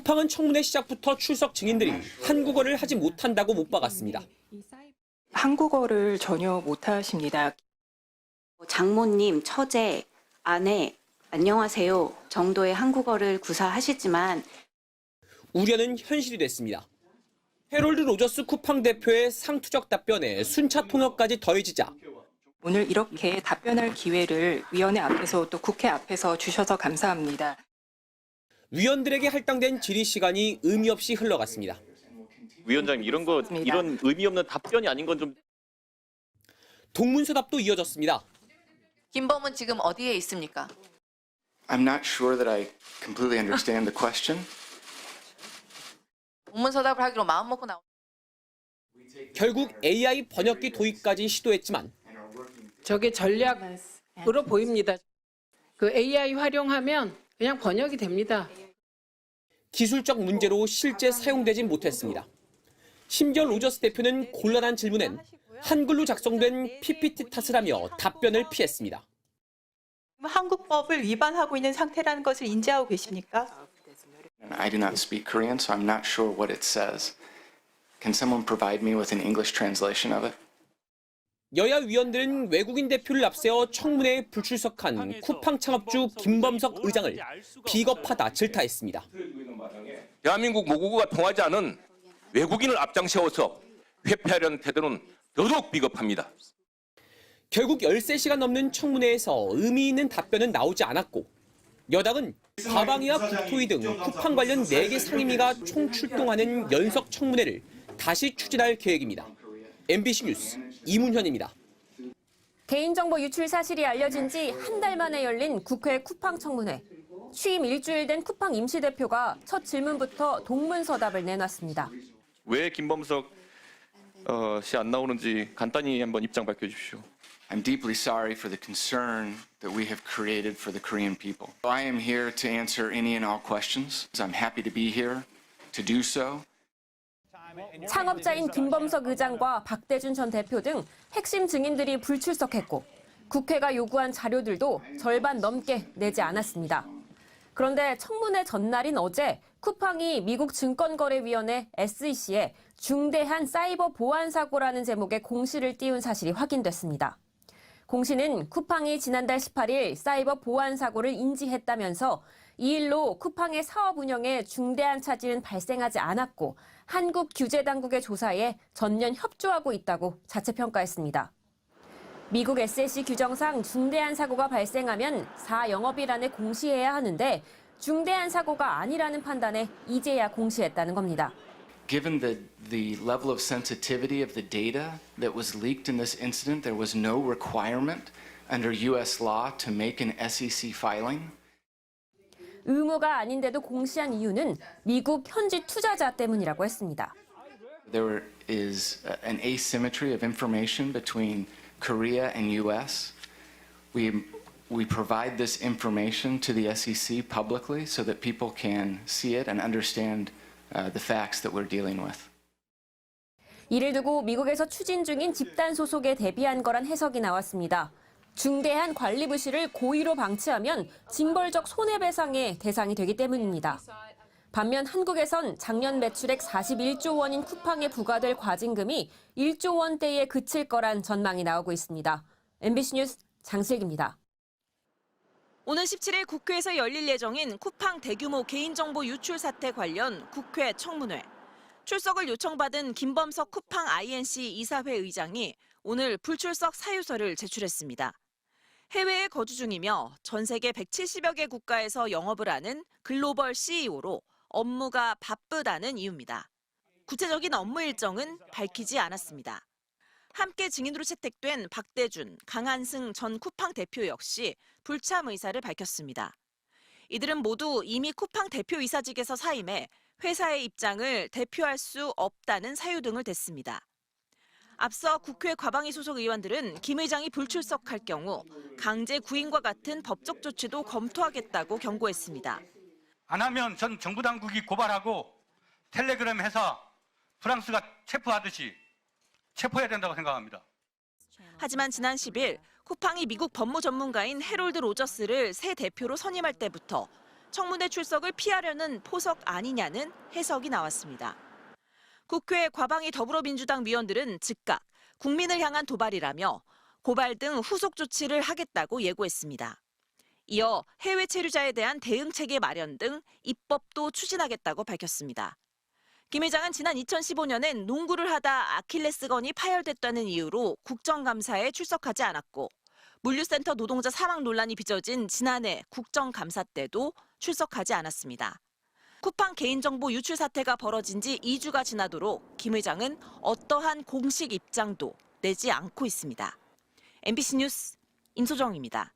쿠팡은 청문회 시작부터 출석 증인들이 한국어를 하지 못한다고 못 박았습니다. 한국어를 전혀 못하십니다. 장모님, 처제, 아내, 안녕하세요 정도의 한국어를 구사하시지만 우려는 현실이 됐습니다. 해롤드 로저스 쿠팡 대표의 상투적 답변에 순차 통역까지 더해지자 오늘 이렇게 답변할 기회를 위원회 앞에서 또 국회 앞에서 주셔서 감사합니다. 위원들에게 할당된 질의 시간이 의미 없이 흘러갔습니다. 위원장님 이런 의미 없는 답변이 아닌 건 좀. 동문서답도 이어졌습니다. 김범은 지금 어디에 있습니까? I'm not sure that I completely understand the question. 동문서답을 하기로 마음먹고 나온. 결국 AI 번역기 도입까지 시도했지만 저게 전략으로 보입니다. 그 AI 활용하면 그냥 번역이 됩니다. 기술적 문제로 실제 사용되진 못했습니다. 심지어 로저스 대표는 곤란한 질문엔 한글로 작성된 PPT 탓을 하며 답변을 피했습니다. 한국법을 위반하고 있는 상태라는 것을 인지하고 계십니까? I do not speak Korean, so I'm not sure what it says. Can someone provide me with an English translation of it? 여야 위원들은 외국인 대표를 앞세워 청문회에 불출석한 쿠팡 창업주 김범석 의장을 비겁하다 질타했습니다. 대한민국 모국어가 통하지 않은 외국인을 앞장 세워서 회피하려는 태도는 더더욱 비겁합니다. 결국 13시간 넘는 청문회에서 의미 있는 답변은 나오지 않았고 여당은 가방위와 국토위 등 쿠팡 관련 4개 상임위가 총출동하는 연석 청문회를 다시 추진할 계획입니다. MBC 뉴스 이문현입니다. 개인정보 유출 사실이 알려진 지 한 달 만에 열린 국회 쿠팡 청문회. 취임 일주일 된 쿠팡 임시대표가 첫 질문부터 동문서답을 내놨습니다. 왜 김범석 씨 안 나오는지 간단히 한번 입장 밝혀주십시오. I'm deeply sorry for the concern that we have created for the Korean people. I am here to answer any and all questions. I'm happy to be here to do so. 창업자인 김범석 의장과 박대준 전 대표 등 핵심 증인들이 불출석했고 국회가 요구한 자료들도 절반 넘게 내지 않았습니다. 그런데 청문회 전날인 어제 쿠팡이 미국 증권거래위원회 SEC에 중대한 사이버 보안 사고라는 제목의 공시를 띄운 사실이 확인됐습니다. 공시는 쿠팡이 지난달 18일 사이버 보안 사고를 인지했다면서 이 일로 쿠팡의 사업 운영에 중대한 차질은 발생하지 않았고 한국 규제 당국의 조사에 전면 협조하고 있다고 자체 평가했습니다. 미국 SEC 규정상 중대한 사고가 발생하면 4영업일 안에 공시해야 하는데 중대한 사고가 아니라는 판단에 이제야 공시했다는 겁니다. Given the level of sensitivity of the data that was leaked in this incident, there was no requirement under U.S. law to make an SEC filing. 의무가 아닌데도 공시한 이유는 미국 현지 투자자 때문이라고 했습니다. There is an asymmetry of information between Korea and U.S. We provide this information to the SEC publicly so that people can see it and understand the facts that we're dealing with. 이를 두고 미국에서 추진 중인 집단 소속에 대비한 거란 해석이 나왔습니다. 중대한 관리 부실을 고의로 방치하면 징벌적 손해배상의 대상이 되기 때문입니다. 반면 한국에선 작년 매출액 41조 원인 쿠팡에 부과될 과징금이 1조 원대에 그칠 거란 전망이 나오고 있습니다. MBC 뉴스 장슬기입니다. 오는 17일 국회에서 열릴 예정인 쿠팡 대규모 개인정보 유출 사태 관련 국회 청문회. 출석을 요청받은 김범석 쿠팡 INC 이사회 의장이 오늘 불출석 사유서를 제출했습니다. 해외에 거주 중이며 전 세계 170여 개 국가에서 영업을 하는 글로벌 CEO로 업무가 바쁘다는 이유입니다. 구체적인 업무 일정은 밝히지 않았습니다. 함께 증인으로 채택된 박대준, 강한승 전 쿠팡 대표 역시 불참 의사를 밝혔습니다. 이들은 모두 이미 쿠팡 대표이사직에서 사임해 회사의 입장을 대표할 수 없다는 사유 등을 댔습니다. 앞서 국회 과방위 소속 의원들은 김 의장이 불출석할 경우 강제 구인과 같은 법적 조치도 검토하겠다고 경고했습니다. 안 하면 전 정부 당국이 고발하고 텔레그램 회사 프랑스가 체포하듯이 체포해야 된다고 생각합니다. 하지만 지난 10일 쿠팡이 미국 법무 전문가인 해롤드 로저스를 새 대표로 선임할 때부터 청문회 출석을 피하려는 포석 아니냐는 해석이 나왔습니다. 국회 과방위 더불어민주당 위원들은 즉각 국민을 향한 도발이라며 고발 등 후속 조치를 하겠다고 예고했습니다. 이어 해외 체류자에 대한 대응 체계 마련 등 입법도 추진하겠다고 밝혔습니다. 김 회장은 지난 2015년엔 농구를 하다 아킬레스건이 파열됐다는 이유로 국정감사에 출석하지 않았고 물류센터 노동자 사망 논란이 빚어진 지난해 국정감사 때도 출석하지 않았습니다. 쿠팡 개인정보 유출 사태가 벌어진 지 2주가 지나도록 김 회장은 어떠한 공식 입장도 내지 않고 있습니다. MBC 뉴스 임소정입니다.